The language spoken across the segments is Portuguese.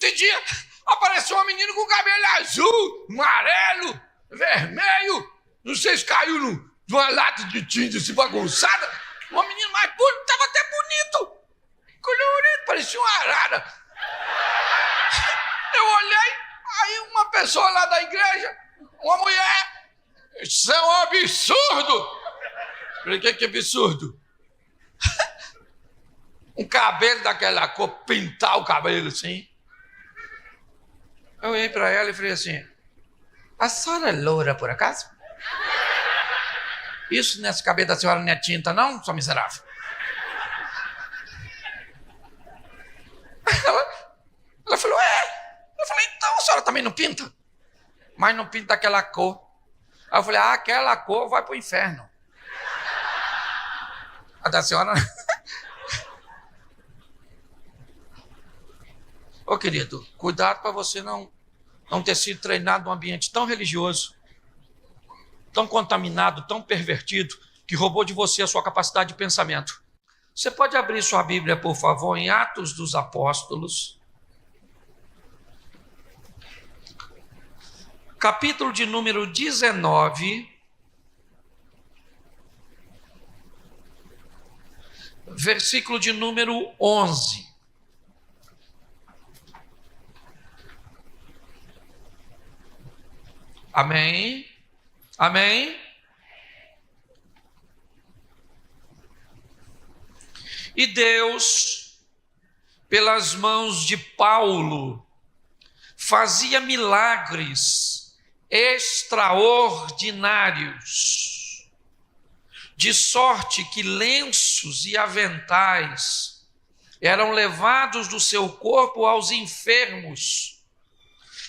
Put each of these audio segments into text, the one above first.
Esse dia apareceu uma menina com cabelo azul, amarelo, vermelho. Não sei se caiu numa lata de tinta assim bagunçada. Uma menina mais bonita, estava até bonito. Colorido, parecia uma arara. Eu olhei, aí uma pessoa lá da igreja, uma mulher, isso é um absurdo. Falei, o que é absurdo? Um cabelo daquela cor, pintar o cabelo assim. Eu olhei para ela e falei assim, a senhora é loura por acaso? Isso nesse cabelo da senhora não é tinta não, sua miserável? Ela falou, é. Eu falei, então a senhora também não pinta? Mas não pinta daquela cor. Aí eu falei, aquela cor vai pro inferno. A da senhora... Ô querido, cuidado para você não ter sido treinado num ambiente tão religioso, tão contaminado, tão pervertido, que roubou de você a sua capacidade de pensamento. Você pode abrir sua Bíblia, por favor, em Atos dos Apóstolos, capítulo de número 19, versículo de número 11. Amém? Amém? E Deus, pelas mãos de Paulo, fazia milagres extraordinários, de sorte que lenços e aventais eram levados do seu corpo aos enfermos,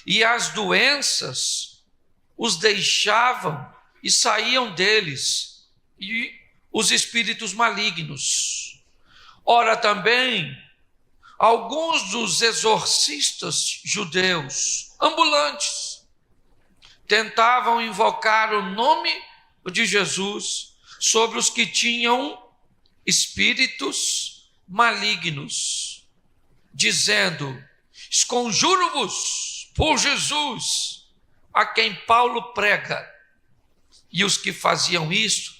e as doenças os deixavam e saíam deles, e os espíritos malignos. Ora, também, alguns dos exorcistas judeus, ambulantes, tentavam invocar o nome de Jesus sobre os que tinham espíritos malignos, dizendo, esconjuro-vos por Jesus, a quem Paulo prega. E os que faziam isto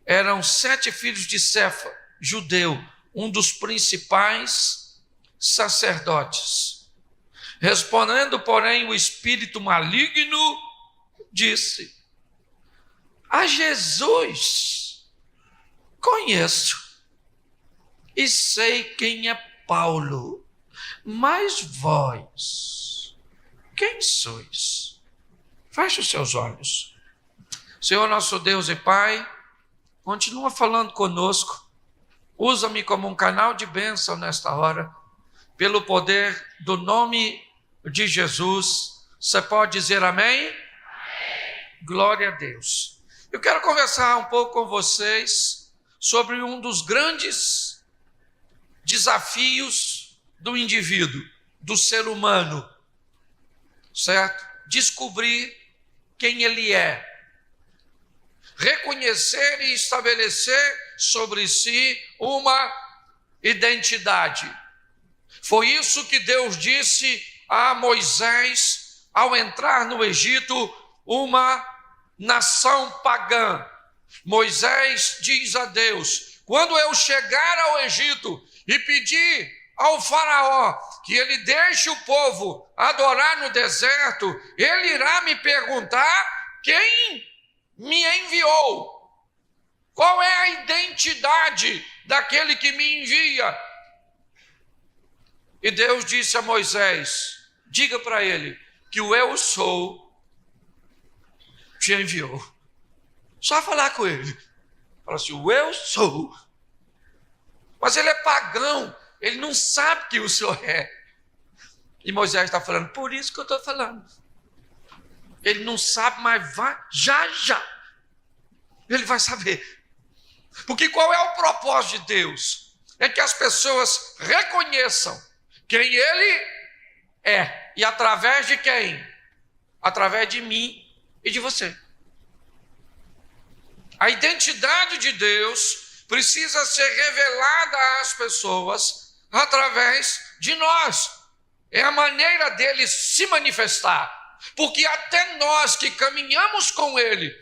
eram 7 filhos de Cefa, judeu, um dos principais sacerdotes. Respondendo, porém, o espírito maligno disse, a Jesus conheço e sei quem é Paulo, mas vós, quem sois? Feche os seus olhos. Senhor nosso Deus e Pai, continua falando conosco. Usa-me como um canal de bênção nesta hora, pelo poder do nome de Jesus. Você pode dizer amém? Amém. Glória a Deus. Eu quero conversar um pouco com vocês sobre um dos grandes desafios do indivíduo, do ser humano, certo? Descobrir quem ele é, reconhecer e estabelecer sobre si uma identidade. Foi isso que Deus disse a Moisés ao entrar no Egito, uma nação pagã. Moisés diz a Deus, quando eu chegar ao Egito e pedir ao faraó que ele deixe o povo adorar no deserto, ele irá me perguntar quem me enviou. Qual é a identidade daquele que me envia? E Deus disse a Moisés, diga para ele que o eu sou te enviou. Só falar com ele. Fala assim, o eu sou. Mas ele é pagão. Ele não sabe que o Senhor é. E Moisés está falando, por isso que eu estou falando. Ele não sabe, mas vai, já. Ele vai saber. Porque qual é o propósito de Deus? É que as pessoas reconheçam quem Ele é. E através de quem? Através de mim e de você. A identidade de Deus precisa ser revelada às pessoas através de nós. é a maneira dele se manifestar. Porque até nós que caminhamos com ele,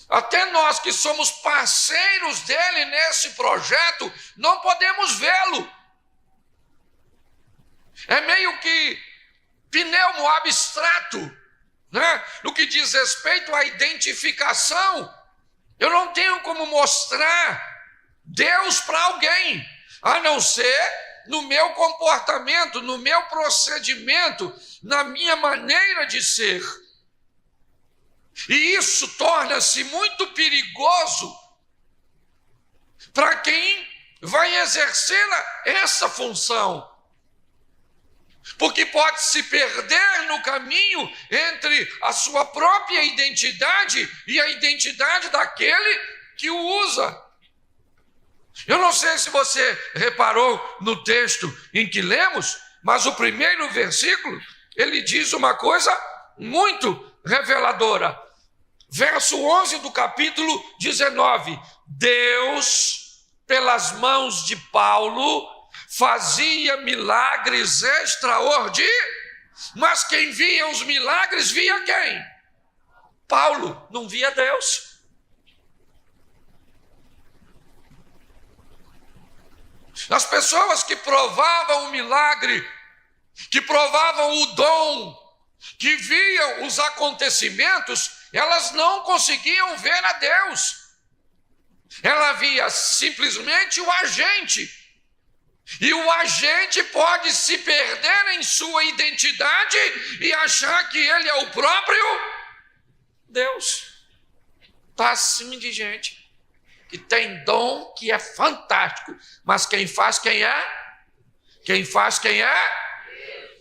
até nós que somos parceiros dele nesse projeto, não podemos vê-lo. É meio que pneumo abstrato, né? No que diz respeito à identificação. Eu não tenho como mostrar Deus para alguém, a não ser no meu comportamento, no meu procedimento, na minha maneira de ser. E isso torna-se muito perigoso para quem vai exercer essa função. Porque pode se perder no caminho entre a sua própria identidade e a identidade daquele que o usa. Eu não sei se você reparou no texto em que lemos, mas o primeiro versículo, ele diz uma coisa muito reveladora. Verso 11 do capítulo 19. Deus, pelas mãos de Paulo, fazia milagres extraordinários. Mas quem via os milagres, via quem? Paulo, não via Deus. As pessoas que provavam o milagre, que provavam o dom, que viam os acontecimentos, elas não conseguiam ver a Deus. Ela via simplesmente o agente. E o agente pode se perder em sua identidade e achar que ele é o próprio Deus. Está assim de gente que tem dom que é fantástico, mas quem faz quem é? Quem faz quem é?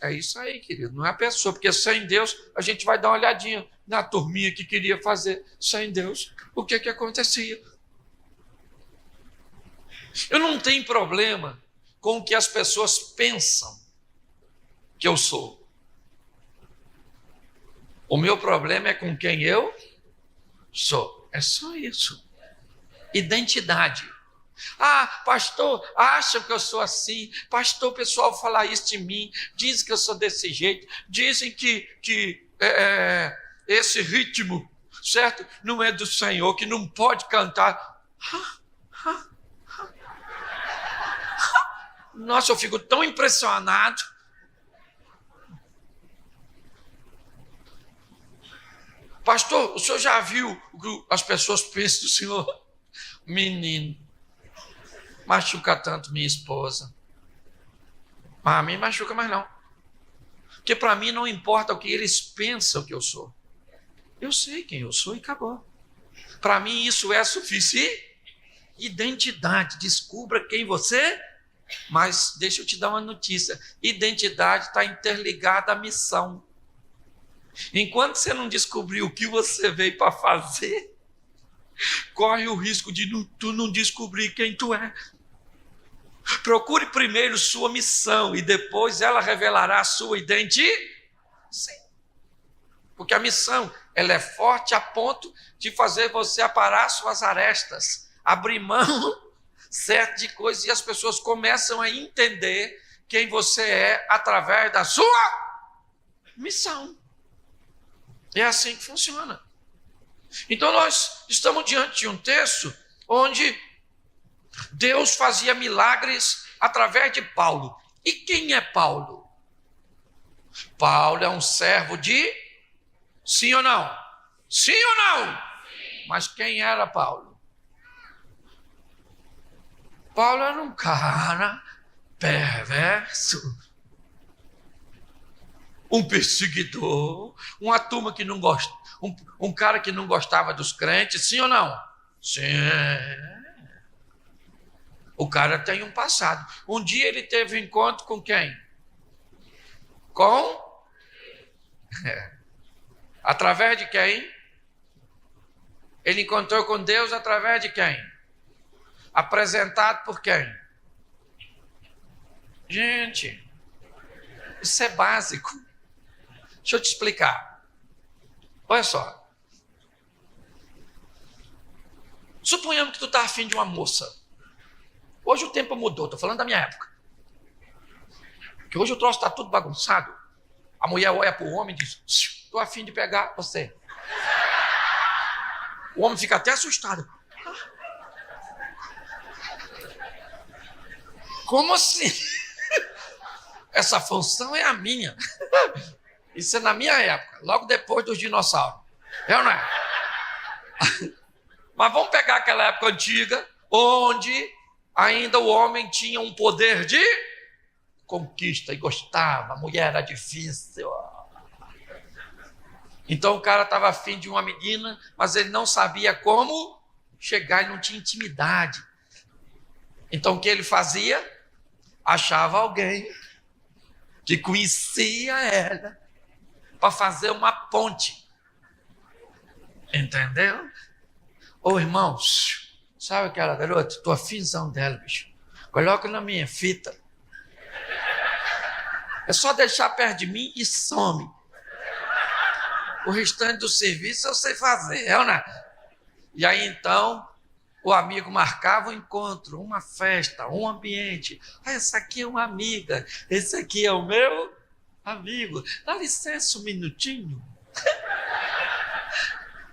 É isso aí, querido, não é a pessoa, porque sem Deus a gente vai dar uma olhadinha na turminha que queria fazer. Sem Deus, o que acontecia? Eu não tenho problema com o que as pessoas pensam que eu sou. O meu problema é com quem eu sou. É só isso. Identidade. Ah, pastor, acham que eu sou assim. Pastor, o pessoal fala isso de mim. Dizem que eu sou desse jeito. Dizem que esse ritmo, certo? Não é do Senhor, que não pode cantar. Nossa, eu fico tão impressionado. Pastor, o senhor já viu o que as pessoas pensam do senhor? Menino, machuca tanto minha esposa. Mas a mim machuca mais não. Porque para mim não importa o que eles pensam que eu sou. Eu sei quem eu sou e acabou. Para mim isso é suficiente. Identidade, descubra quem você é. Mas deixa eu te dar uma notícia. Identidade está interligada à missão. Enquanto você não descobrir o que você veio para fazer, corre o risco de tu não descobrir quem tu é. Procure primeiro sua missão e depois ela revelará a sua identidade. Sim. Porque a missão, ela é forte a ponto de fazer você aparar suas arestas, abrir mão certo de coisas, e as pessoas começam a entender quem você é através da sua missão. É assim que funciona. Então nós estamos diante de um texto onde Deus fazia milagres através de Paulo. E quem é Paulo? Paulo é um servo de... Sim ou não? Sim ou não? Sim. Mas quem era Paulo? Paulo era um cara perverso, um perseguidor, uma turma que não gosta, um cara que não gostava dos crentes, sim ou não? Sim. O cara tem um passado. Um dia ele teve um encontro com quem? Através de quem? Ele encontrou com Deus através de quem? Apresentado por quem? Gente, isso é básico. Deixa eu te explicar. Olha só. Suponhamos que tu está afim de uma moça. Hoje o tempo mudou, estou falando da minha época. Porque hoje o troço está tudo bagunçado. A mulher olha para o homem e diz: estou a fim de pegar você. O homem fica até assustado. Como assim? Essa função é a minha. Isso é na minha época, logo depois dos dinossauros. É ou não é? Mas vamos pegar aquela época antiga, onde ainda o homem tinha um poder de conquista e gostava, a mulher era difícil. Então o cara estava afim de uma menina, mas ele não sabia como chegar, ele não tinha intimidade. Então o que ele fazia? Achava alguém que conhecia ela para fazer uma ponte. Entendeu? Ô irmãos, sabe aquela garota? Tô afinzão dela, bicho. Coloca na minha fita. É só deixar perto de mim e some. O restante do serviço eu sei fazer, é ou não? E aí então, o amigo marcava um encontro, uma festa, um ambiente. Essa aqui é uma amiga, esse aqui é o meu amigo. Dá licença um minutinho.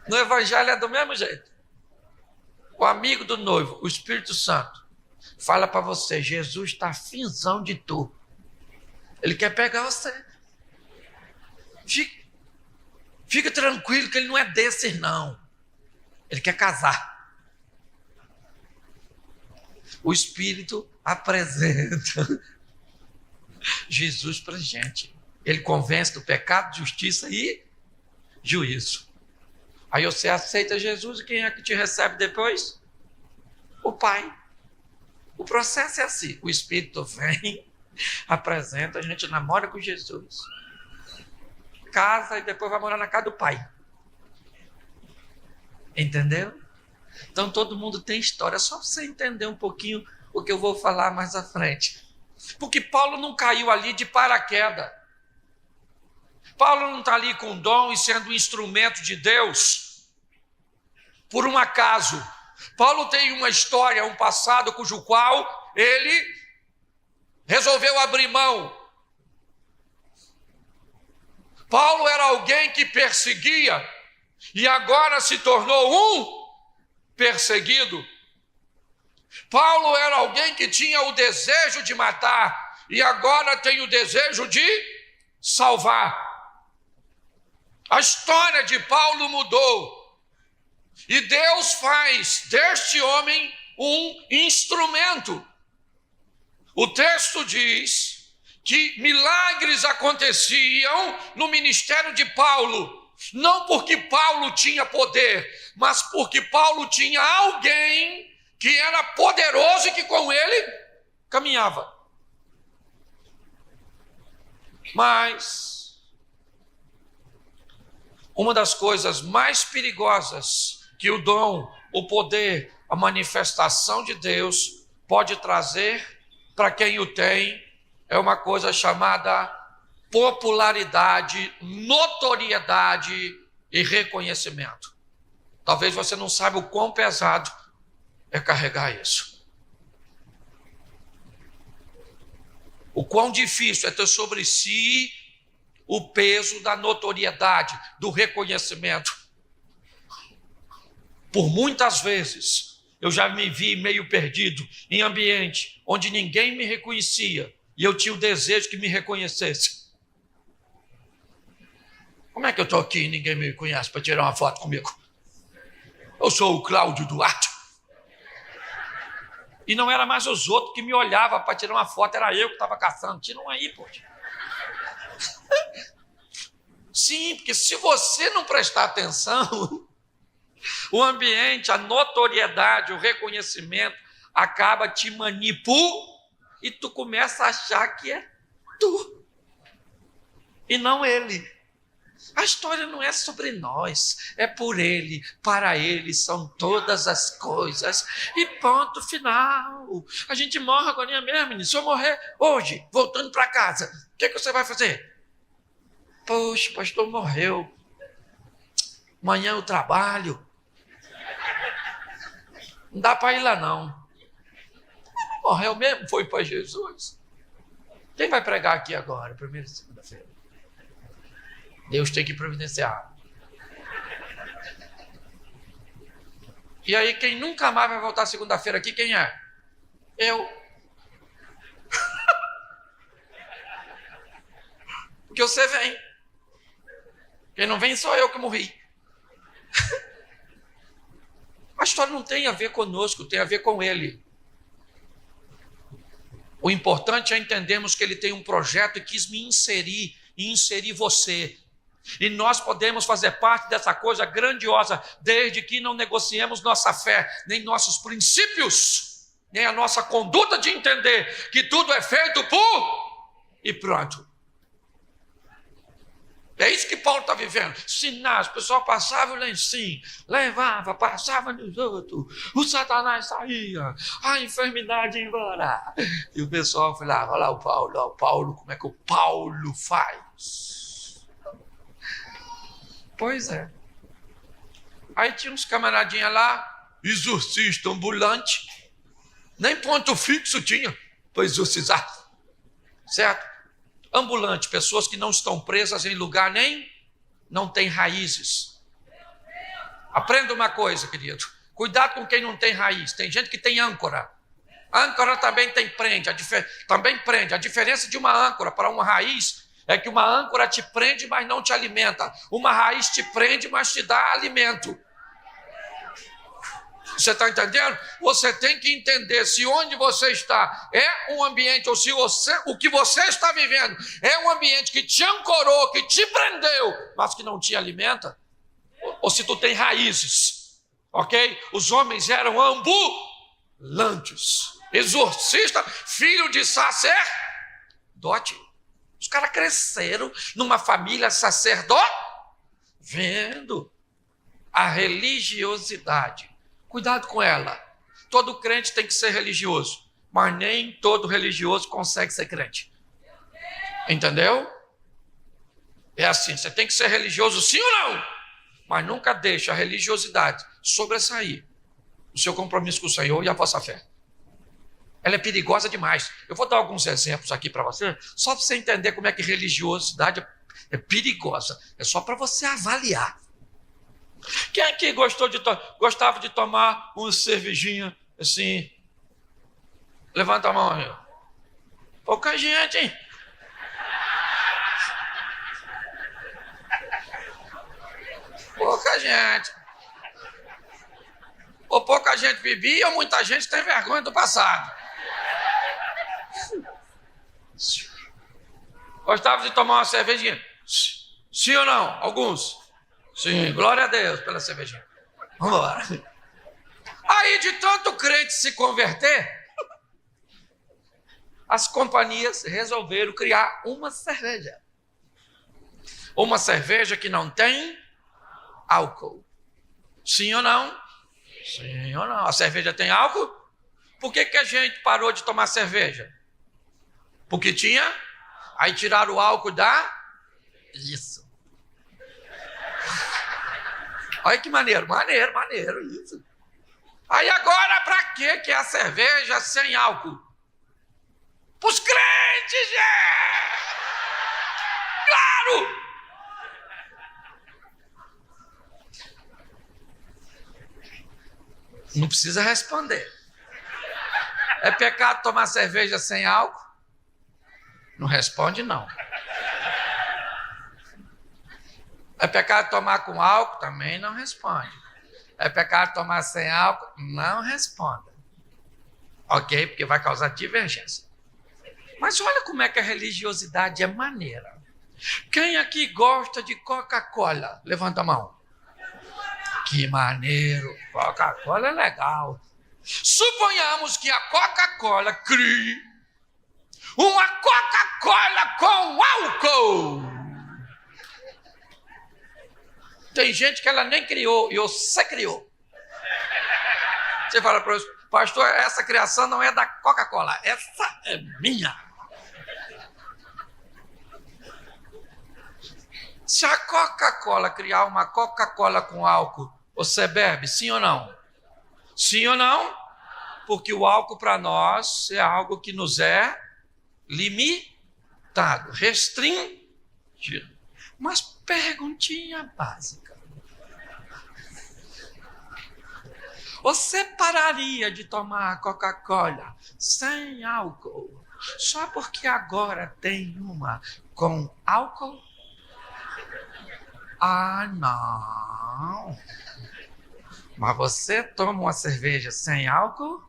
No evangelho é do mesmo jeito. O amigo do noivo, o Espírito Santo, fala para você: Jesus está afinzão de tu. Ele quer pegar você. Fica tranquilo que ele não é desses, não. Ele quer casar. O Espírito apresenta Jesus para a gente. Ele convence do pecado, justiça e juízo. Aí você aceita Jesus e quem é que te recebe depois? O Pai. O processo é assim. O Espírito vem, apresenta, a gente namora com Jesus, casa e depois vai morar na casa do Pai. Entendeu? Então todo mundo tem história, só para você entender um pouquinho o que eu vou falar mais à frente. Porque Paulo não caiu ali de paraquedas. Paulo não está ali com dom e sendo um instrumento de Deus por um acaso. Paulo tem uma história, um passado cujo qual ele resolveu abrir mão. Paulo era alguém que perseguia e agora se tornou um perseguido. Paulo era alguém que tinha o desejo de matar e agora tem o desejo de salvar. A história de Paulo mudou e Deus faz deste homem um instrumento. O texto diz que milagres aconteciam no ministério de Paulo, não porque Paulo tinha poder, mas porque Paulo tinha alguém que era poderoso e que com ele caminhava. Mas uma das coisas mais perigosas que o dom, o poder, a manifestação de Deus pode trazer para quem o tem é uma coisa chamada popularidade, notoriedade e reconhecimento. Talvez você não saiba o quão pesado é carregar isso. O quão difícil é ter sobre si o peso da notoriedade, do reconhecimento. Por muitas vezes, eu já me vi meio perdido em ambiente onde ninguém me reconhecia e eu tinha o desejo que me reconhecesse. Como é que eu estou aqui e ninguém me reconhece para tirar uma foto comigo? Eu sou o Cláudio Duarte. E não era mais os outros que me olhavam para tirar uma foto, era eu que estava caçando. Tira um aí, poxa. Sim, porque se você não prestar atenção, o ambiente, a notoriedade, o reconhecimento acaba te manipulando e tu começa a achar que é tu e não ele. A história não é sobre nós, é por ele, para ele são todas as coisas e ponto final. A gente morre agora mesmo, menino. Se eu morrer hoje, voltando para casa, o que você vai fazer? Poxa, o pastor morreu. Amanhã eu trabalho. Não dá para ir lá não. Morreu mesmo, foi para Jesus. Quem vai pregar aqui agora, primeira e segunda-feira? Deus tem que providenciar. E aí, quem nunca mais vai voltar segunda-feira aqui, quem é? Eu. Porque você vem. Quem não vem sou eu que morri. A história não tem a ver conosco, tem a ver com ele. O importante é entendermos que ele tem um projeto e quis me inserir e inserir você. E nós podemos fazer parte dessa coisa grandiosa, desde que não negociemos nossa fé, nem nossos princípios, nem a nossa conduta de entender que tudo é feito por e pronto. É isso que Paulo está vivendo. Sinais, o pessoal passava o lencinho, levava, passava nos outros, o Satanás saía, a enfermidade ia embora. E o pessoal falava, olha lá o Paulo, como é que o Paulo faz? Pois é. Aí tinha uns camaradinhas lá, exorcista ambulante, nem ponto fixo tinha para exorcizar, certo? Ambulante, pessoas que não estão presas em lugar nem, não tem raízes. Aprenda uma coisa, querido. Cuidado com quem não tem raiz. Tem gente que tem âncora. Âncora também também prende. A diferença de uma âncora para uma raiz é que uma âncora te prende, mas não te alimenta. Uma raiz te prende, mas te dá alimento. Você está entendendo? Você tem que entender se onde você está é um ambiente, ou se o que você está vivendo é um ambiente que te ancorou, que te prendeu, mas que não te alimenta, ou se tu tem raízes, ok? Os homens eram ambulantes, exorcista, filho de sacerdote. Os caras cresceram numa família sacerdote, vendo a religiosidade. Cuidado com ela. Todo crente tem que ser religioso, mas nem todo religioso consegue ser crente. Entendeu? É assim, você tem que ser religioso sim ou não, mas nunca deixe a religiosidade sobressair o seu compromisso com o Senhor e a vossa fé. Ela é perigosa demais. Eu vou dar alguns exemplos aqui para você, só para você entender como é que religiosidade é perigosa. É só para você avaliar. Quem aqui gostava de tomar uma cervejinha assim? Levanta a mão aí. Pouca gente, hein? Pouca gente. Ou pouca gente bebia, ou muita gente tem vergonha do passado. Gostava de tomar uma cervejinha? Sim ou não? Alguns? Sim, glória a Deus pela cervejinha. Vamos embora. Aí, de tanto crente se converter, as companhias resolveram criar uma cerveja. Uma cerveja que não tem álcool. Sim ou não? Sim ou não? A cerveja tem álcool? Por que a gente parou de tomar cerveja? Porque tinha? Aí tiraram o álcool Isso. Olha que maneiro, isso. Aí agora, para que é a cerveja sem álcool? Para os crentes, Claro! Não precisa responder. É pecado tomar cerveja sem álcool? Não responde, não. É pecado tomar com álcool? Também não responde. É pecado tomar sem álcool? Não responda. Ok? Porque vai causar divergência. Mas olha como é que a religiosidade é maneira. Quem aqui gosta de Coca-Cola? Levanta a mão. Que maneiro. Coca-Cola é legal. Suponhamos que a Coca-Cola crie uma Coca-Cola com álcool. Tem gente que ela nem criou e você criou. Você fala para o pastor, essa criação não é da Coca-Cola, essa é minha. Se a Coca-Cola criar uma Coca-Cola com álcool, você bebe, sim ou não? Sim ou não? Porque o álcool para nós é algo que nos é limitado. limitado, restringido. Mas perguntinha básica. Você pararia de tomar Coca-Cola sem álcool só porque agora tem uma com álcool? Ah, não. Mas você toma uma cerveja sem álcool?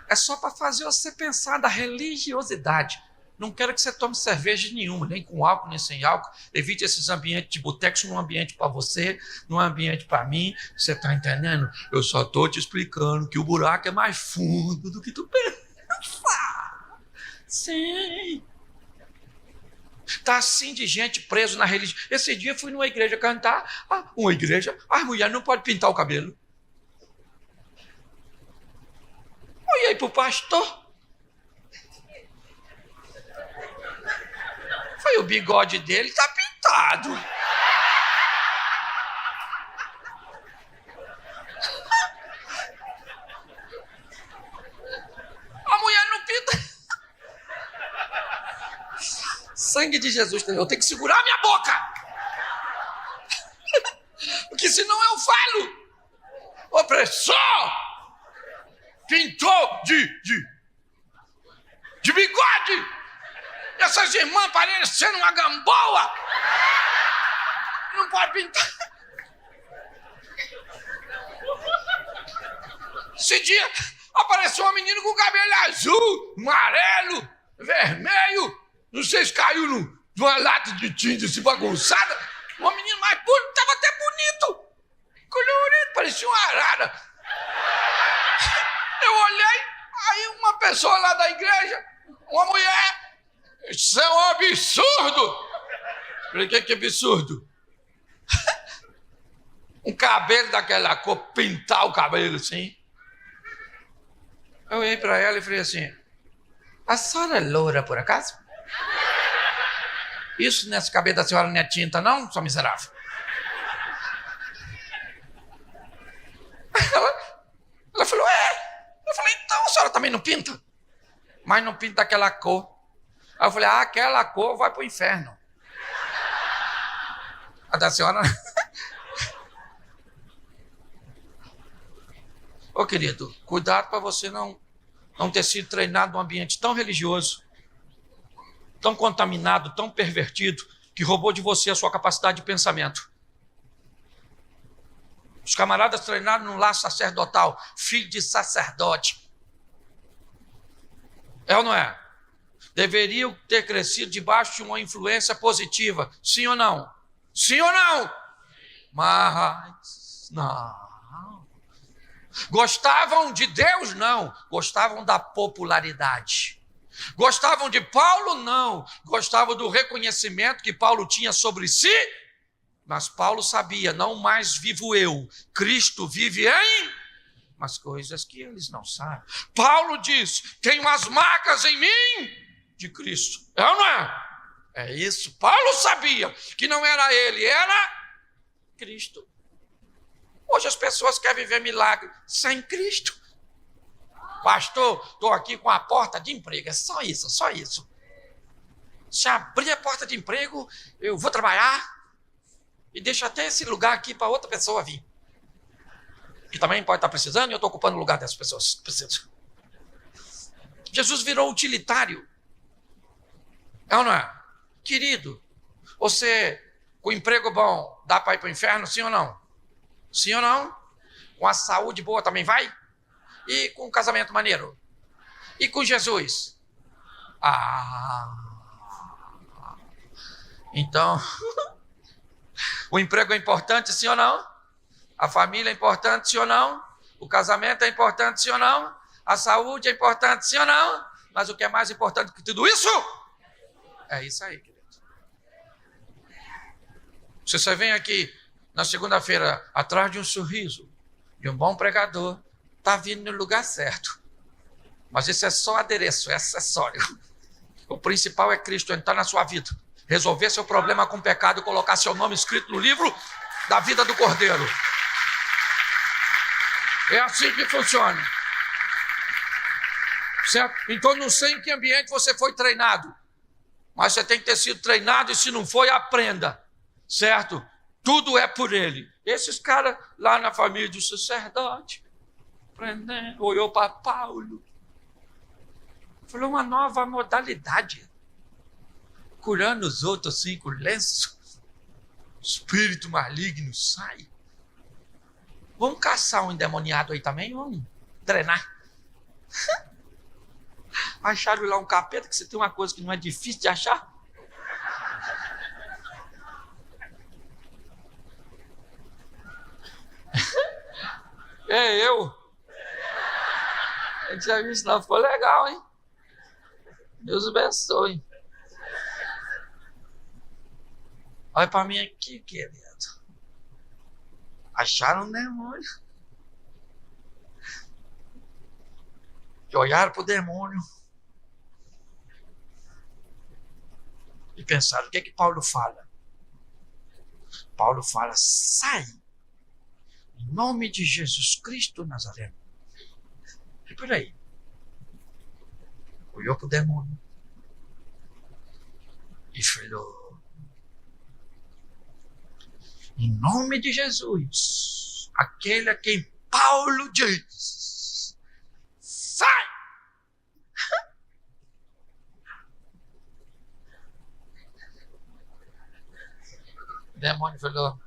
É só para fazer você pensar da religiosidade. Não quero que você tome cerveja nenhuma, nem com álcool, nem sem álcool. Evite esses ambientes de boteco, num ambiente para você, num ambiente para mim. Você está entendendo? Eu só estou te explicando que o buraco é mais fundo do que tu pensa. Sim. Está assim de gente preso na religião. Esse dia eu fui numa igreja cantar. Uma igreja, as mulheres não podem pintar o cabelo. Olhei para o pastor. Foi o bigode dele, está pintado. A mulher não pinta. Sangue de Jesus, eu tenho que segurar minha boca. Porque senão eu falo. Opressor! Pintou de bigode! Essas irmãs parecendo uma gamboa! Não pode pintar! Esse dia apareceu uma menina com cabelo azul, amarelo, vermelho. Não sei se caiu numa lata de tinta assim bagunçada. Uma menina mais bonita, estava até bonito. Colorido, parecia uma arara. Eu olhei, aí uma pessoa lá da igreja, uma mulher, isso é um absurdo. Falei, que absurdo? Um cabelo daquela cor, pintar o cabelo assim. Eu olhei para ela e falei assim, a senhora é loura por acaso? Isso nesse cabelo da senhora não é tinta não, sua miserável? Ela falou, Eu falei, então a senhora também não pinta? Mas não pinta daquela cor. Aí eu falei, aquela cor vai pro inferno. A da senhora... Ô querido, cuidado para você não ter sido treinado num ambiente tão religioso, tão contaminado, tão pervertido, que roubou de você a sua capacidade de pensamento. Os camaradas treinaram num lar sacerdotal, filho de sacerdote. É ou não é? Deveriam ter crescido debaixo de uma influência positiva. Sim ou não? Sim ou não? Mas não. Gostavam de Deus? Não. Gostavam da popularidade. Gostavam de Paulo? Não. Gostavam do reconhecimento que Paulo tinha sobre si? Mas Paulo sabia, não mais vivo eu, Cristo vive em as coisas que eles não sabem. Paulo diz, tenho as marcas em mim de Cristo. É ou não é? É isso. Paulo sabia que não era ele, era Cristo. Hoje as pessoas querem viver milagre sem Cristo. Pastor, estou aqui com a porta de emprego. É só isso, só isso. Se abrir a porta de emprego, eu vou trabalhar e deixo até esse lugar aqui para outra pessoa vir. Que também pode estar precisando e eu estou ocupando o lugar dessas pessoas. Preciso. Jesus virou utilitário. É ou não é? Querido, você com emprego bom dá para ir para o inferno, sim ou não? Sim ou não? Com a saúde boa também vai? E com o casamento maneiro? E com Jesus? Então, o emprego é importante, sim ou não? A família é importante, sim ou não? O casamento é importante, sim ou não? A saúde é importante, sim ou não? Mas o que é mais importante que tudo isso? É isso aí, querido. Se você vem aqui na segunda-feira atrás de um sorriso, de um bom pregador, está vindo no lugar certo. Mas isso é só adereço, é acessório. O principal é Cristo entrar na sua vida, resolver seu problema com pecado e colocar seu nome escrito no livro da vida do Cordeiro. É assim que funciona. Certo? Então não sei em que ambiente você foi treinado, mas você tem que ter sido treinado e se não foi, aprenda. Certo? Tudo é por ele. Esses caras lá na família do sacerdote, aprendendo, olhou para Paulo, falou uma nova modalidade, curando os outros assim com lenço, espírito maligno sai. Vamos caçar um endemoniado aí também, vamos treinar. Acharam lá um capeta, que você tem uma coisa que não é difícil de achar. É eu. A gente já viu isso, não. Ficou legal, hein? Deus abençoe. Olha para mim aqui, querido. Acharam um demônio. E olharam para o demônio. E pensaram, o que é que Paulo fala? Paulo fala, sai. Em nome de Jesus Cristo Nazareno. E por aí. Olhou para o demônio. E falou, em nome de Jesus, aquele a quem Paulo diz, sai! O demônio falou,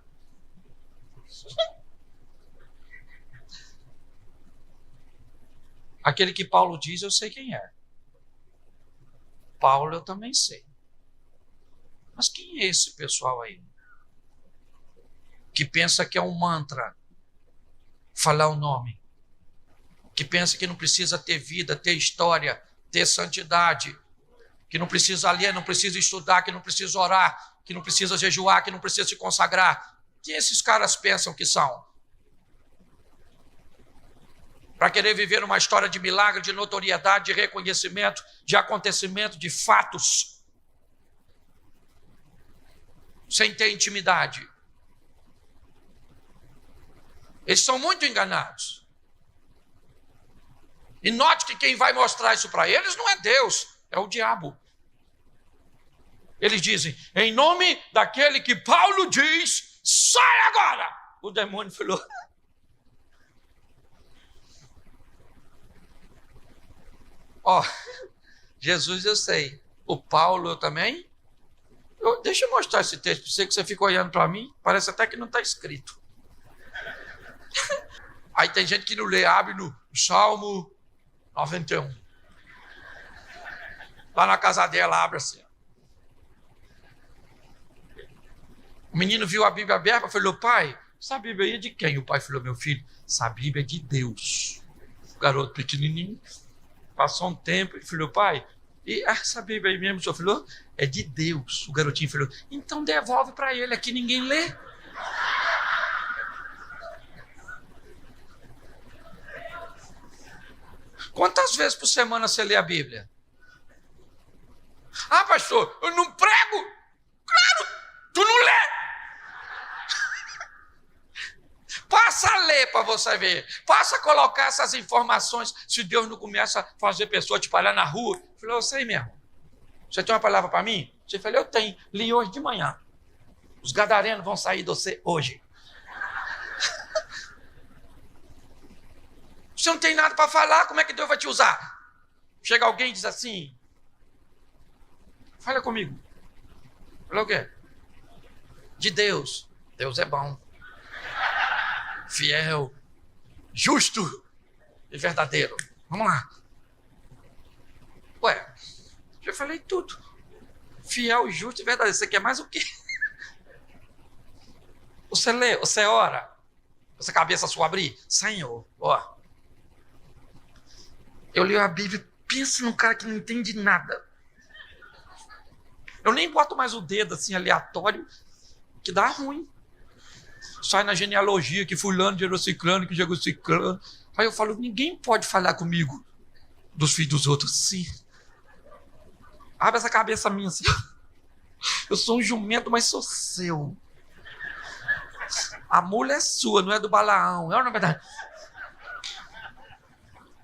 aquele que Paulo diz, eu sei quem é. Paulo eu também sei. Mas quem é esse pessoal aí? Que pensa que é um mantra falar o nome. Que pensa que não precisa ter vida, ter história, ter santidade. Que não precisa ler, não precisa estudar, que não precisa orar, que não precisa jejuar, que não precisa se consagrar. Quem esses caras pensam que são? Para querer viver uma história de milagre, de notoriedade, de reconhecimento, de acontecimento, de fatos, sem ter intimidade. Eles são muito enganados. E note que quem vai mostrar isso para eles não é Deus, é o diabo. Eles dizem, em nome daquele que Paulo diz, sai agora! O demônio falou, ó, Jesus eu sei, o Paulo eu também. Deixa eu mostrar esse texto para você, que você fica olhando para mim, parece até que não está escrito. Aí tem gente que não lê, abre no Salmo 91. Lá na casa dela, abre assim. O menino viu a Bíblia aberta e falou, pai, essa Bíblia aí é de quem? O pai falou, meu filho, essa Bíblia é de Deus. O garoto pequenininho, passou um tempo, ele falou, pai, e essa Bíblia aí mesmo, o senhor falou, é de Deus. O garotinho falou, então devolve para ele, aqui ninguém lê. Quantas vezes por semana você lê a Bíblia? Ah, pastor, eu não prego. Claro, tu não lê. Passa a ler para você ver. Passa a colocar essas informações. Se Deus não começa a fazer pessoa te parar na rua. Eu falei, eu sei mesmo. Você tem uma palavra para mim? Você falou, eu tenho. Li hoje de manhã. Os gadarenos vão sair de você hoje. Você não tem nada para falar, como é que Deus vai te usar? Chega alguém e diz assim, fala comigo. Fala o quê? De Deus. Deus é bom. Fiel. Justo. E verdadeiro. Vamos lá. Ué, já falei tudo. Fiel, justo e verdadeiro. Você quer mais o quê? Você lê, você ora. Essa cabeça sua abrir. Senhor, ó. Eu leio a Bíblia e penso num cara que não entende nada. Eu nem boto mais o dedo assim aleatório, que dá ruim. Sai na genealogia que fulano gerou ciclano, que gerou ciclano. Aí eu falo, ninguém pode falar comigo dos filhos dos outros assim. Abre essa cabeça minha assim. Eu sou um jumento, mas sou seu. A mula é sua, não é do Balaão. É na verdade.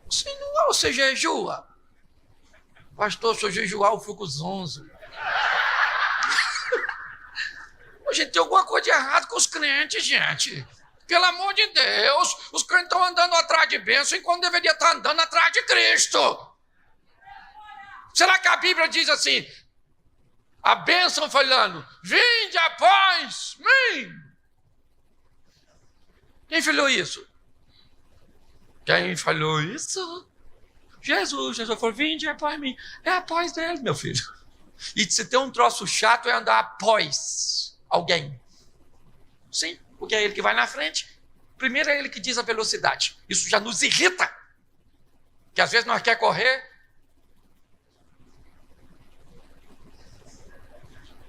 Você não, você jejua. Pastor, se eu jejuar, eu fico zonzo. Gente, tem alguma coisa de errado com os crentes, gente. Pelo amor de Deus, os crentes estão andando atrás de bênção enquanto deveria estar andando atrás de Cristo. Será que a Bíblia diz assim, a bênção falando, vinde a paz, mim? Quem falou isso? Quem falou isso? Jesus falou, vinde a paz, mim. É a paz dele, meu filho. E se tem um troço chato é andar após alguém. Sim, porque é ele que vai na frente. Primeiro é ele que diz a velocidade. Isso já nos irrita. Que às vezes nós quer correr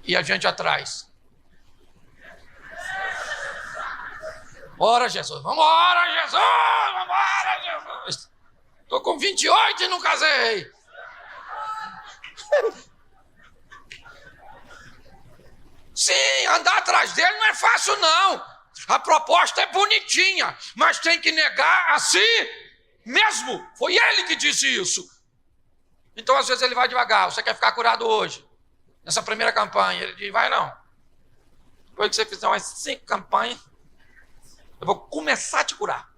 e a gente atrás. Bora, Jesus. Vambora, Jesus. Vambora, Jesus. Estou com 28 e não casei. Sim, andar atrás dele não é fácil, não. A proposta é bonitinha, mas tem que negar a si mesmo. Foi ele que disse isso. Então, às vezes, ele vai devagar. Você quer ficar curado hoje? Nessa primeira campanha. Ele diz, vai não. Depois que você fizer umas 5 campanhas, eu vou começar a te curar.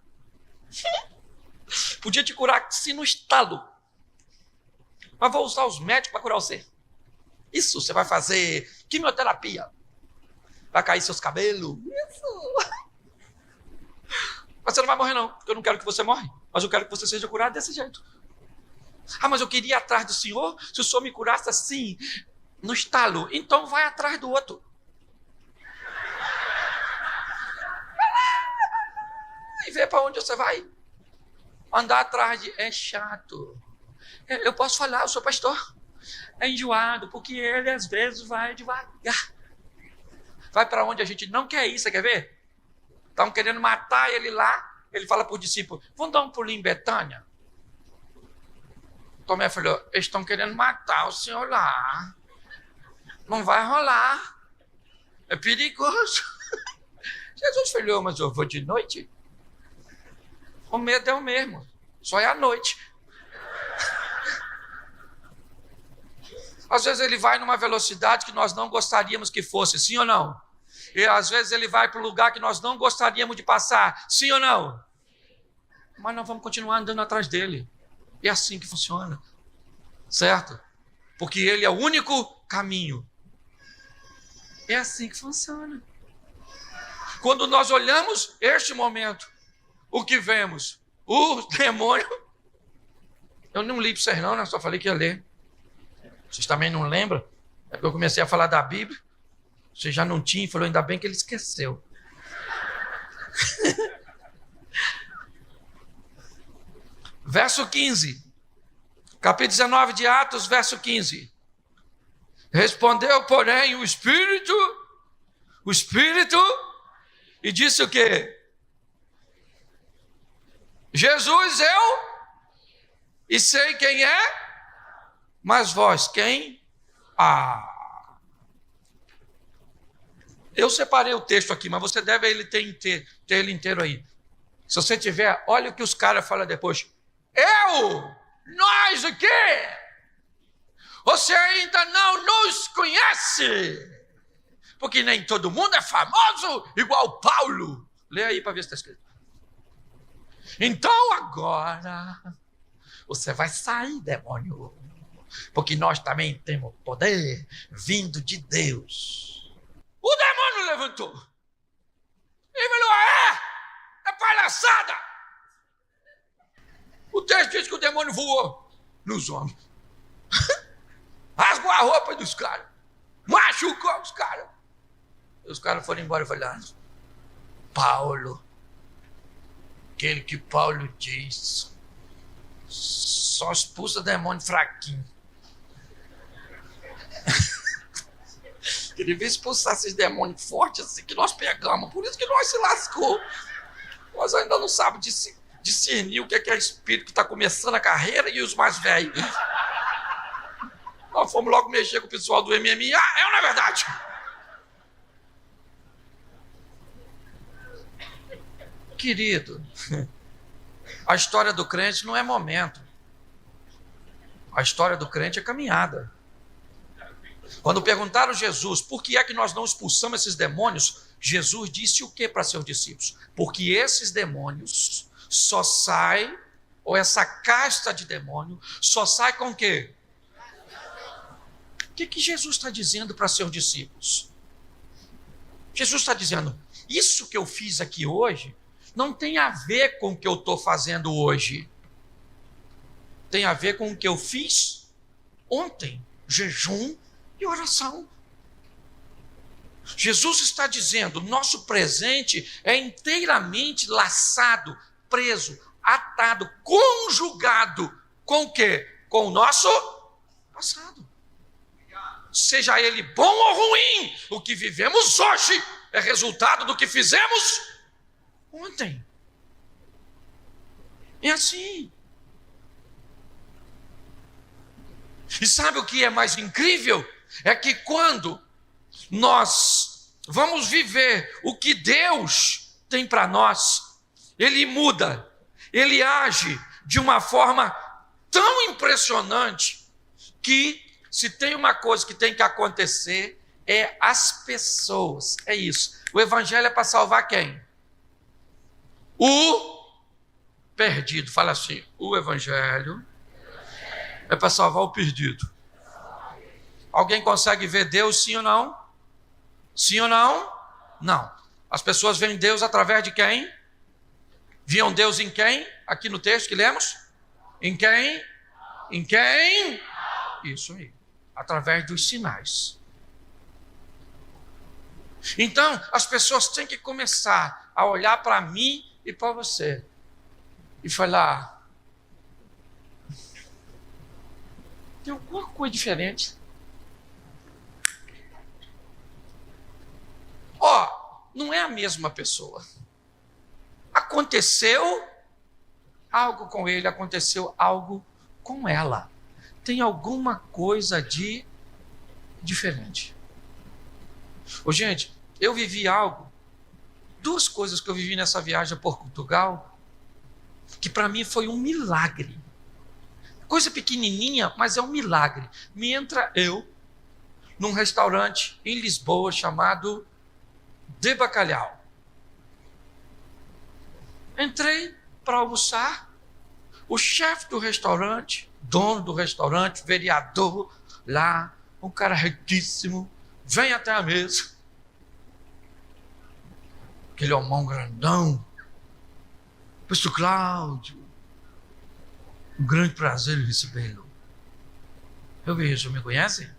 Podia te curar assim no estalo. Mas vou usar os médicos para curar você. Isso, você vai fazer quimioterapia. Vai cair seus cabelos. Isso. Mas você não vai morrer não, porque eu não quero que você morra. Mas eu quero que você seja curado desse jeito. Ah, mas eu queria ir atrás do Senhor, se o Senhor me curasse assim, no estalo. Então vai atrás do outro. Vai lá e vê para onde você vai. Andar atrás de... É chato. Eu posso falar, eu sou pastor. É enjoado, porque ele às vezes vai devagar. Vai para onde a gente não quer ir, você quer ver? Estão querendo matar ele lá. Ele fala para o discípulo, vamos dar um pulinho em Betânia? Tomé falou, eles estão querendo matar o senhor lá. Não vai rolar. É perigoso. Jesus falou, mas eu vou de noite? O medo é o mesmo, só é à noite. Às vezes ele vai numa velocidade que nós não gostaríamos que fosse, sim ou não? E às vezes ele vai para o lugar que nós não gostaríamos de passar, sim ou não? Mas nós vamos continuar andando atrás dele. É assim que funciona, certo? Porque ele é o único caminho. É assim que funciona. Quando nós olhamos este momento, o que vemos? O demônio. Eu não li para vocês não, né? Só falei que ia ler. Vocês também não lembram? É porque eu comecei a falar da Bíblia. Você já não tinha e falou, ainda bem que ele esqueceu. Verso 15. Capítulo 19 de Atos, verso 15. Respondeu, porém, o Espírito, e disse o quê? Jesus, eu, e sei quem é, mas vós, quem? Eu separei o texto aqui, mas você deve ter ele inteiro aí. Se você tiver, olha o que os caras falam depois. Nós aqui, você ainda não nos conhece, porque nem todo mundo é famoso igual Paulo. Lê aí para ver se está escrito. Então agora, você vai sair, demônio, porque nós também temos poder vindo de Deus. O demônio levantou. Ele falou, é palhaçada. O texto diz que o demônio voou nos homens. Rasgou a roupa dos caras. Machucou os caras. E os caras foram embora e falaram, Paulo, aquele que Paulo diz, só expulsa demônio fraquinho. Ele veio expulsar esses demônios fortes assim que nós pegamos. Por isso que nós se lascou. Nós ainda não sabemos discernir o que é espírito que está começando a carreira e os mais velhos. Nós fomos logo mexer com o pessoal do MMA. É ou não é verdade? Querido, a história do crente não é momento. A história do crente é caminhada. Quando perguntaram a Jesus, por que é que nós não expulsamos esses demônios? Jesus disse o que para seus discípulos? Porque esses demônios só saem, ou essa casta de demônio, só sai com o quê? O que Jesus está dizendo para seus discípulos? Jesus está dizendo, isso que eu fiz aqui hoje, não tem a ver com o que eu estou fazendo hoje. Tem a ver com o que eu fiz ontem, jejum e oração. Jesus está dizendo, nosso presente é inteiramente laçado, preso, atado, conjugado com o quê? Com o nosso passado. Seja ele bom ou ruim, o que vivemos hoje é resultado do que fizemos ontem. É assim. E sabe o que é mais incrível? É que quando nós vamos viver o que Deus tem para nós, Ele muda, Ele age de uma forma tão impressionante que se tem uma coisa que tem que acontecer é as pessoas, é isso. O evangelho é para salvar quem? O perdido. Fala assim, o evangelho é para salvar o perdido. Alguém consegue ver Deus, sim ou não? Sim ou não? Não. As pessoas veem Deus através de quem? Viam Deus em quem? Aqui no texto que lemos? Em quem? Em quem? Isso aí. Através dos sinais. Então, as pessoas têm que começar a olhar para mim e para você e falar, tem alguma coisa diferente. Não é a mesma pessoa. Aconteceu algo com ele, aconteceu algo com ela. Tem alguma coisa de diferente. Gente, eu vivi algo, duas coisas que eu vivi nessa viagem a Portugal, que para mim foi um milagre. Coisa pequenininha, mas é um milagre. Me entra eu num restaurante em Lisboa chamado De Bacalhau. Entrei para almoçar, o chefe do restaurante, dono do restaurante, vereador lá, um cara riquíssimo, vem até a mesa. Aquele homão grandão. Pastor Cláudio, um grande prazer em recebê-lo. Eu vejo, me conhecem?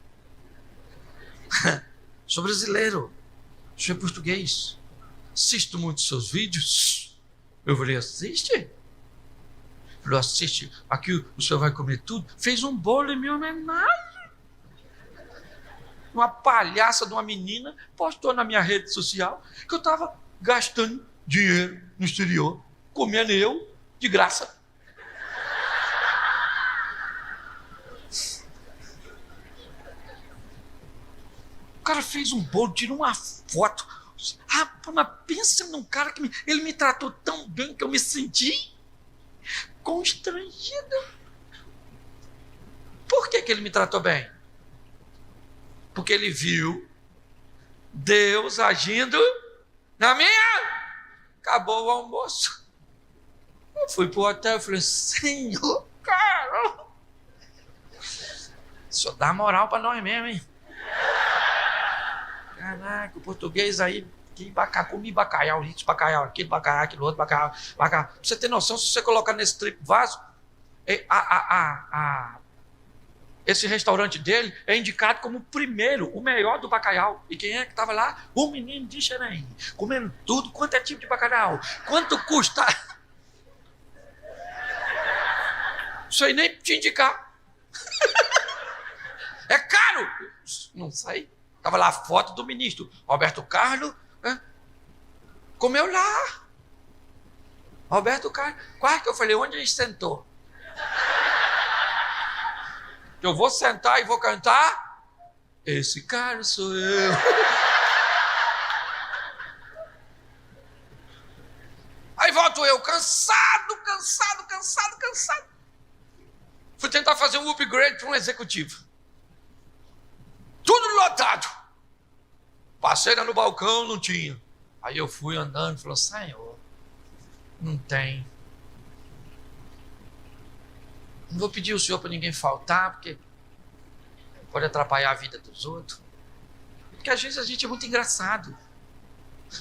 Sou brasileiro, sou português, assisto muito seus vídeos. Eu falei, assiste? Ele falou, assiste, aqui o senhor vai comer tudo. Fez um bolo em minha homenagem. Uma palhaça de uma menina postou na minha rede social que eu estava gastando dinheiro no exterior, comendo eu, de graça. O cara fez um bolo, tirou uma foto. Mas pensa num cara que ele me tratou tão bem que eu me senti constrangido. Por que ele me tratou bem? Porque ele viu Deus agindo na minha. Acabou o almoço. Eu fui pro hotel e falei, Senhor, cara, só dá moral para nós mesmo, hein? Caraca, o português aí, comi bacalhau, isso, bacalhau, aquilo outro, bacalhau. Pra você ter noção, se você colocar nesse triplo vaso, esse restaurante dele é indicado como o primeiro, o melhor do bacalhau. E quem é que estava lá? O menino de Xerém, comendo tudo quanto é tipo de bacalhau. Quanto custa? Isso aí nem te indicar. É caro. Não sei. Estava lá a foto do ministro Roberto Carlos, né? Comeu lá. Roberto Carlos. Quase que eu falei, onde ele sentou? Eu vou sentar e vou cantar. Esse cara sou eu. Aí volto eu, cansado. Falei, fui tentar fazer um upgrade para um executivo. Tudo lotado. Passei lá no balcão, não tinha. Aí eu fui andando e falei, Senhor, não tem. Não vou pedir o Senhor para ninguém faltar, porque pode atrapalhar a vida dos outros. Porque às vezes a gente é muito engraçado.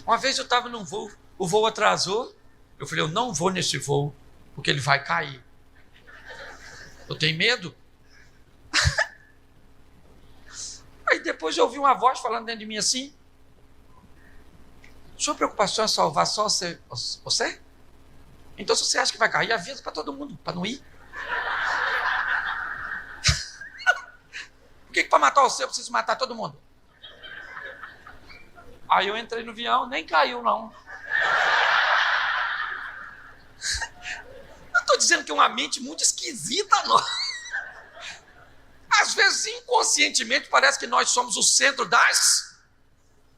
Uma vez eu estava num voo, o voo atrasou. Eu falei, eu não vou nesse voo, porque ele vai cair. Eu tenho medo. Aí depois eu ouvi uma voz falando dentro de mim assim, sua preocupação é salvar só você? Então se você acha que vai cair, avisa para todo mundo, para não ir. Por que para matar você eu preciso matar todo mundo? Aí eu entrei no avião, nem caiu não. Eu estou dizendo que é uma mente muito esquisita, não. Às vezes, inconscientemente, parece que nós somos o centro das...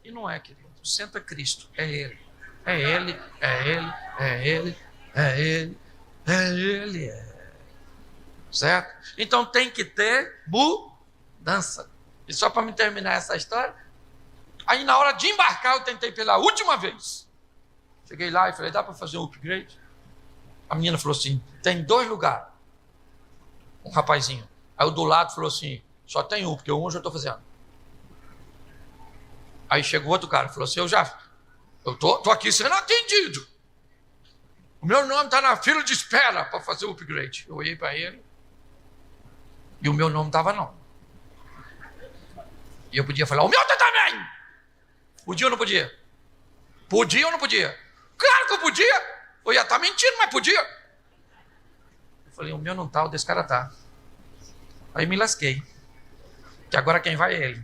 E não é, querido. O centro é Cristo. É Ele. É Ele, é Ele, é Ele, é Ele, é Ele. Certo? Então tem que ter mudança. E só para me terminar essa história, aí na hora de embarcar eu tentei pela última vez. Cheguei lá e falei, dá para fazer um upgrade? A menina falou assim, tem 2 lugares. Um rapazinho. Aí o do lado falou assim, só tem um, porque um eu já estou fazendo. Aí chegou outro cara, falou assim, eu tô aqui sendo atendido. O meu nome está na fila de espera para fazer o upgrade. Eu olhei para ele e o meu nome estava não. E eu podia falar, o meu também! Podia ou não podia? Podia ou não podia? Claro que eu podia! Eu ia estar mentindo, mas podia. Eu falei, o meu não está, o desse cara está. Aí me lasquei. Que agora quem vai é ele.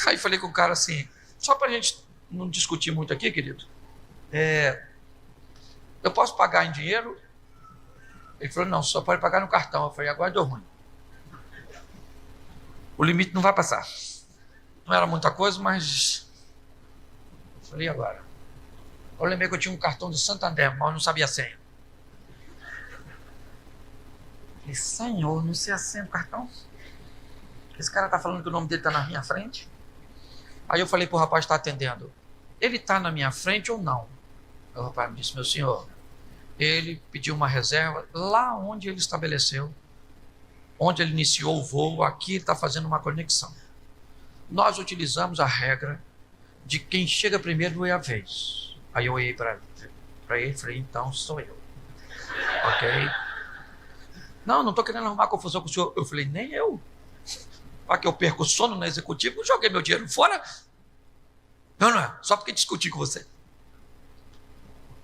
Aí falei com o cara assim, só pra gente não discutir muito aqui, querido. Eu posso pagar em dinheiro? Ele falou, não, só pode pagar no cartão. Eu falei, agora deu ruim. O limite não vai passar. Não era muita coisa, mas... Eu falei, agora? Eu lembrei que eu tinha um cartão do Santander, mas eu não sabia a senha. Falei, Senhor, não sei a senha do cartão? Esse cara tá falando que o nome dele tá na minha frente? Aí eu falei pro rapaz que está atendendo, ele tá na minha frente ou não? Aí o rapaz me disse, meu senhor, ele pediu uma reserva lá onde ele estabeleceu, onde ele iniciou o voo, aqui ele está fazendo uma conexão. Nós utilizamos a regra de quem chega primeiro é a vez. Aí eu olhei para ele e falei, então sou eu. Ok? Não estou querendo arrumar confusão com o senhor. Eu falei, nem eu. Para que eu perco o sono na executiva, eu joguei meu dinheiro fora. Não é. Só porque discuti com você.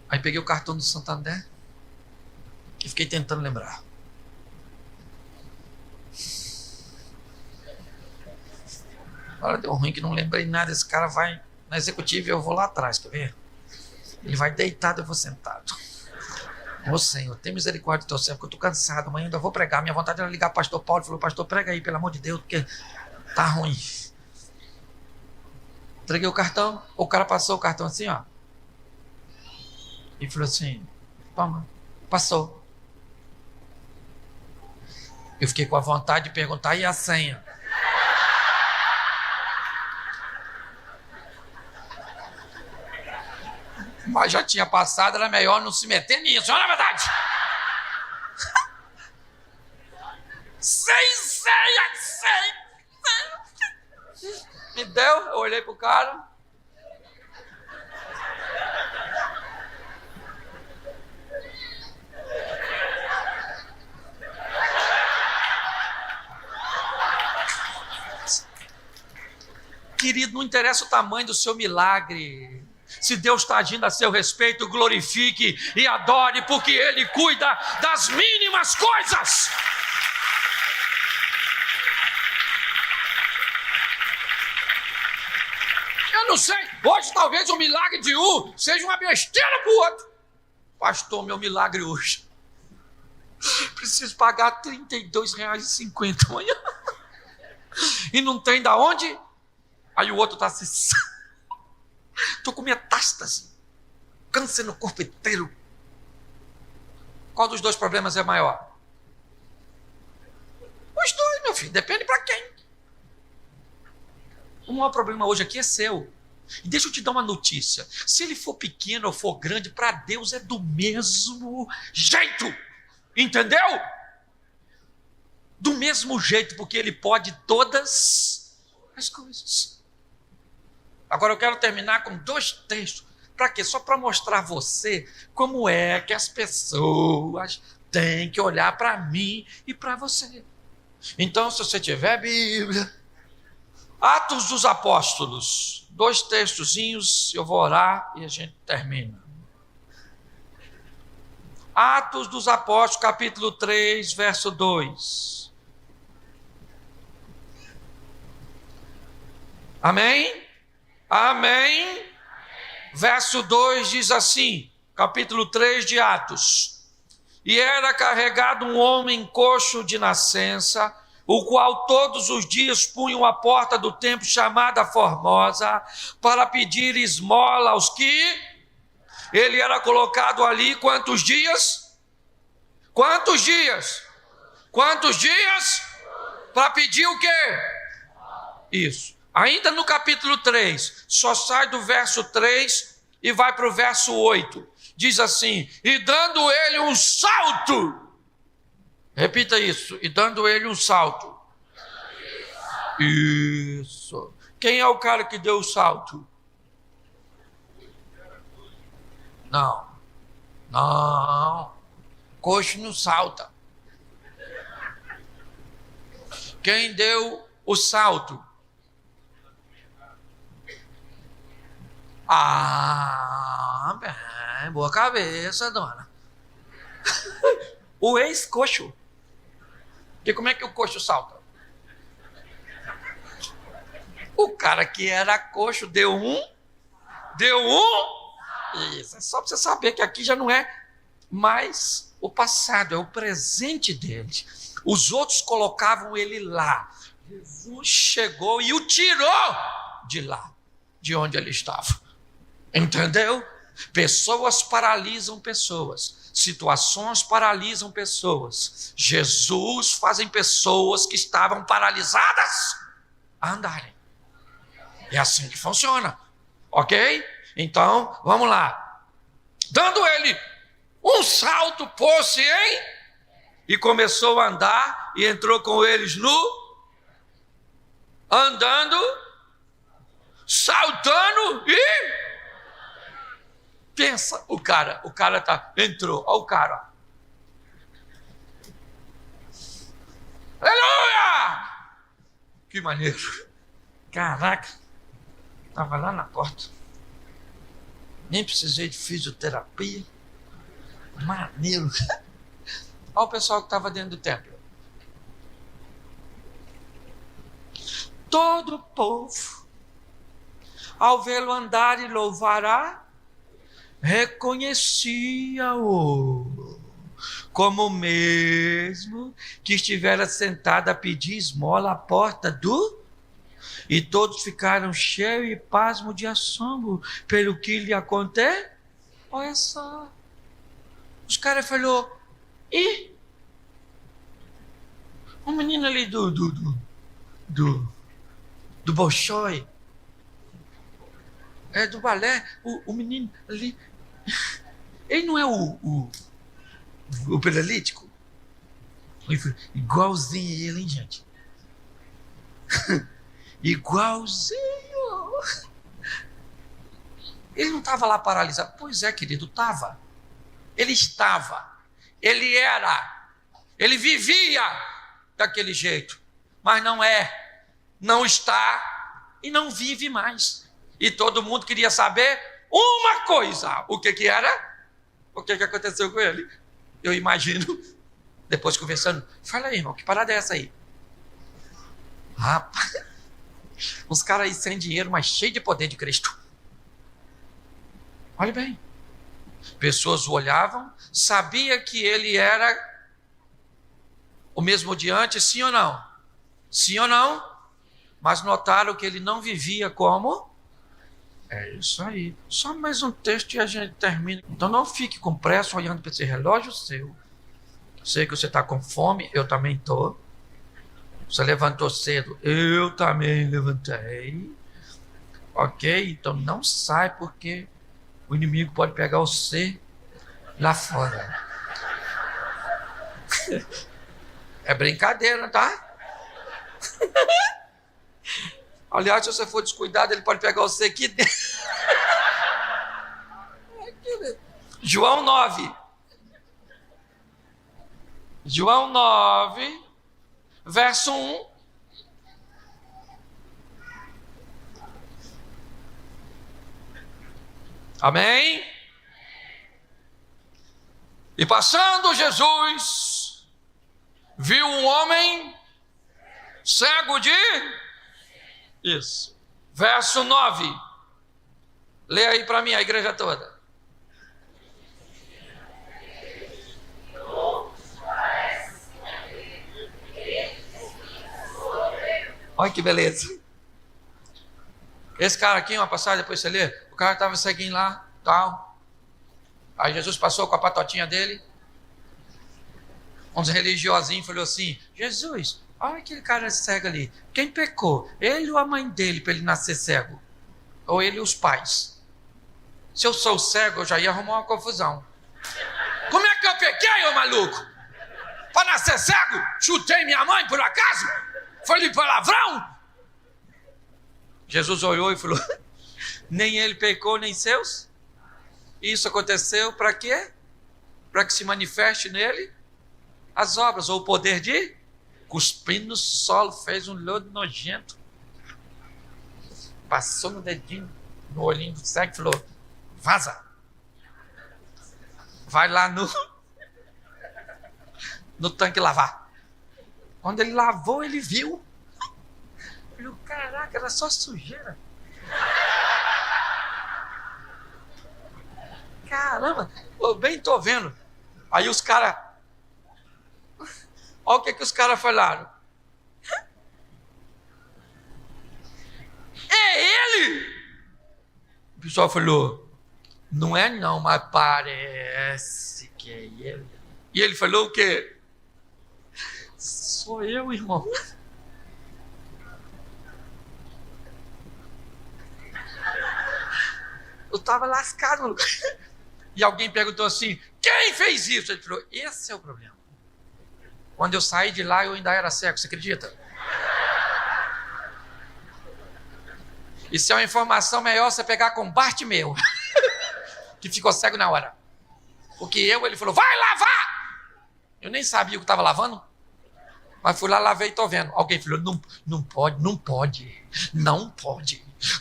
Aí peguei o cartão do Santander e fiquei tentando lembrar. Agora deu ruim que não lembrei nada. Esse cara vai na executiva e eu vou lá atrás, quer ver? Ele vai deitado e eu vou sentado. Ô Senhor, tem misericórdia do teu servo, que eu estou cansado, amanhã ainda vou pregar. Minha vontade era ligar para o pastor Paulo e falou, pastor, prega aí, pelo amor de Deus, porque tá ruim. Entreguei o cartão, o cara passou o cartão assim, ó. E falou assim, toma, passou. Eu fiquei com a vontade de perguntar, e a senha? Mas já tinha passado, era melhor não se meter nisso, não é verdade? Sem senha. Me deu, eu olhei pro cara. Querido, não interessa o tamanho do seu milagre. Se Deus está agindo a seu respeito, glorifique e adore, porque Ele cuida das mínimas coisas. Eu não sei, hoje talvez o milagre de um seja uma besteira para o outro. Pastor, meu milagre hoje. Preciso pagar R$ 32,50 amanhã. E não tem da onde? Aí o outro está assim... Estou com metástase, câncer no corpo inteiro. Qual dos dois problemas é maior? filho, depende para quem. O maior problema hoje aqui é seu. E deixa eu te dar uma notícia. Se ele for pequeno ou for grande, para Deus é do mesmo jeito. Entendeu? Do mesmo jeito, porque ele pode todas as coisas. Agora eu quero terminar com 2 textos. Para quê? Só para mostrar a você como é que as pessoas têm que olhar para mim e para você. Então, se você tiver Bíblia, Atos dos Apóstolos, 2 textozinhos, eu vou orar e a gente termina. Atos dos Apóstolos, capítulo 3, verso 2. Amém? Amém? Verso 2 diz assim, capítulo 3 de Atos. E era carregado um homem coxo de nascença, o qual todos os dias punham à porta do templo chamada Formosa, para pedir esmola aos que... Ele era colocado ali quantos dias? Quantos dias? Quantos dias? Para pedir o quê? Isso. Ainda no capítulo 3, só sai do verso 3 e vai para o verso 8. Diz assim, e dando ele um salto. Repita isso, e dando ele um salto. Isso. Quem é o cara que deu o salto? Não. Coxo não salta. Quem deu o salto? Ah, bem, boa cabeça, dona. O ex-coxo. E como é que o coxo salta? O cara que era coxo deu um. Isso, é só para você saber que aqui já não é mais o passado, é o presente dele. Os outros colocavam ele lá. Jesus chegou e o tirou de lá, de onde ele estava. Entendeu? Pessoas paralisam pessoas. Situações paralisam pessoas. Jesus fazem pessoas que estavam paralisadas a andarem. É assim que funciona. Ok? Então, vamos lá. Dando ele um salto, pôs-se em... E começou a andar e entrou com eles andando, saltando e... Pensa, o cara entrou, olha o cara. Aleluia! Que maneiro. Caraca, estava lá na porta. Nem precisei de fisioterapia. Maneiro. Olha o pessoal que estava dentro do templo. Todo o povo, ao vê-lo andar e louvar, reconhecia-o como mesmo que estivera sentado a pedir esmola à porta do... E todos ficaram cheios e pasmo de assombro pelo que lhe aconteceu. Olha só. Os caras falaram, e o menino ali do Bolshoi, do balé, o menino ali, ele não é o paralítico? Igualzinho ele, hein, gente? Igualzinho. Ele não estava lá paralisado. Pois é, querido, estava. Ele estava. Ele era. Ele vivia daquele jeito. Mas não é. Não está. E não vive mais. E todo mundo queria saber uma coisa. O que era? O que aconteceu com ele? Eu imagino, depois conversando, fala aí, irmão, que parada é essa aí? Rapaz, uns caras aí sem dinheiro, mas cheio de poder de Cristo. Olha bem. Pessoas o olhavam, sabia que ele era o mesmo de antes, sim ou não? Sim ou não? Mas notaram que ele não vivia como? É isso aí. Só mais um texto e a gente termina. Então não fique com pressa olhando para esse relógio seu. Sei que você está com fome, eu também estou. Você levantou cedo. Eu também levantei. Ok? Então não sai, porque o inimigo pode pegar você lá fora. É brincadeira, tá? Aliás, se você for descuidado, ele pode pegar você aqui dentro. João 9. João 9, verso 1. Amém? E passando Jesus, viu um homem cego de... Isso. Verso 9. Lê aí para mim, a igreja toda. Olha que beleza. Esse cara aqui, uma passagem, depois você lê. O cara estava ceguinho lá, tal. Aí Jesus passou com a patotinha dele. Uns religiosinhos falou assim: Jesus, olha aquele cara cego ali. Quem pecou? Ele ou a mãe dele para ele nascer cego? Ou ele e os pais? Se eu sou cego, eu já ia arrumar uma confusão. Como é que eu pequei, ô maluco? Para nascer cego? Chutei minha mãe por acaso? Falei palavrão? Jesus olhou e falou: nem ele pecou, nem seus. Isso aconteceu para quê? Para que se manifeste nele as obras, ou o poder de... Cuspindo no solo, fez um lodo nojento. Passou no dedinho, no olhinho do cego e falou: vaza. Vai lá no tanque lavar. Quando ele lavou, ele viu. Falei: caraca, era só sujeira. Caramba, eu bem tô vendo. Aí os caras... Olha o que os caras falaram. É ele! O pessoal falou: não é não, mas parece que é ele. E ele falou o quê? Sou eu, irmão. Eu estava lascado. E alguém perguntou assim: quem fez isso? Ele falou: esse é o problema. Quando eu saí de lá, eu ainda era cego, você acredita? Isso é uma informação melhor você pegar com Bartimeu, que ficou cego na hora. Porque ele falou: vai lavar! Eu nem sabia o que estava lavando, mas fui lá, lavei e estou vendo. Alguém falou: não pode.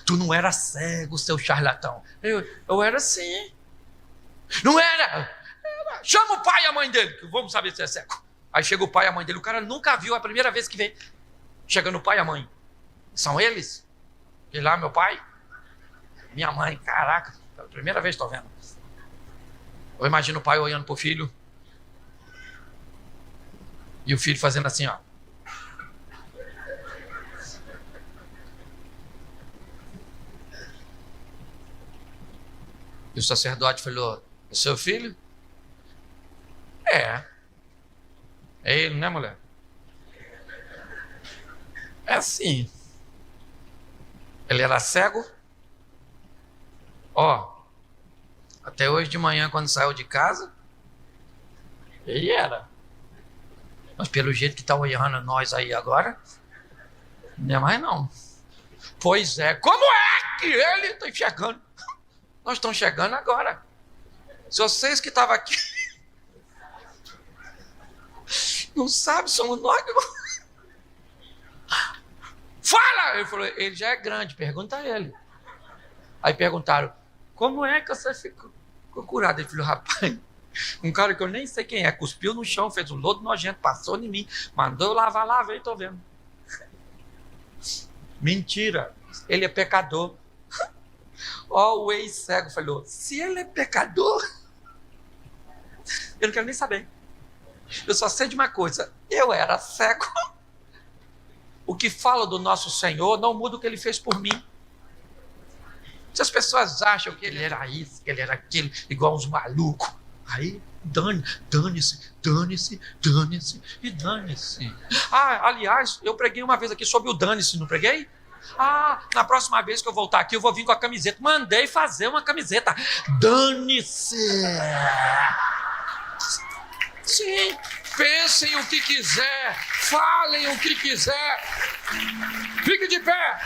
Tu não era cego, seu charlatão. Eu era sim. Não era. Chama o pai e a mãe dele, que vamos saber se é cego. Aí chega o pai e a mãe dele. O cara nunca viu, é a primeira vez que vê. Chegando o pai e a mãe. São eles? E lá, meu pai? Minha mãe, caraca. Pela primeira vez estou vendo. Eu imagino o pai olhando pro filho. E o filho fazendo assim, ó. E o sacerdote falou: é seu filho? É ele, né, mulher? É assim. Ele era cego. Até hoje de manhã, quando saiu de casa, ele era. Mas pelo jeito que está olhando nós aí agora, não é mais não. Pois é, como é que ele está enxergando? Nós estamos chegando agora. Se vocês que estavam aqui não sabem, somos nós que... Fala! Ele falou: ele já é grande, pergunta a ele. Aí perguntaram: como é que você ficou curado? Ele falou: rapaz, um cara que eu nem sei quem é, cuspiu no chão, fez um lodo nojento, passou em mim, mandou eu lavar, lavei, tô vendo. Mentira, ele é pecador. O ex-cego falou: se ele é pecador, eu não quero nem saber. Eu só sei de uma coisa: eu era cego. O que fala do nosso Senhor não muda o que ele fez por mim. Se as pessoas acham que ele era isso, que ele era aquilo, igual uns malucos, aí Dane-se e dane-se. Ah, aliás, eu preguei uma vez aqui sobre o dane-se, não preguei? Ah, na próxima vez que eu voltar aqui, eu vou vir com a camiseta. Mandei fazer uma camiseta. Dane-se! Sim, pensem o que quiser, falem o que quiser. Fique de pé.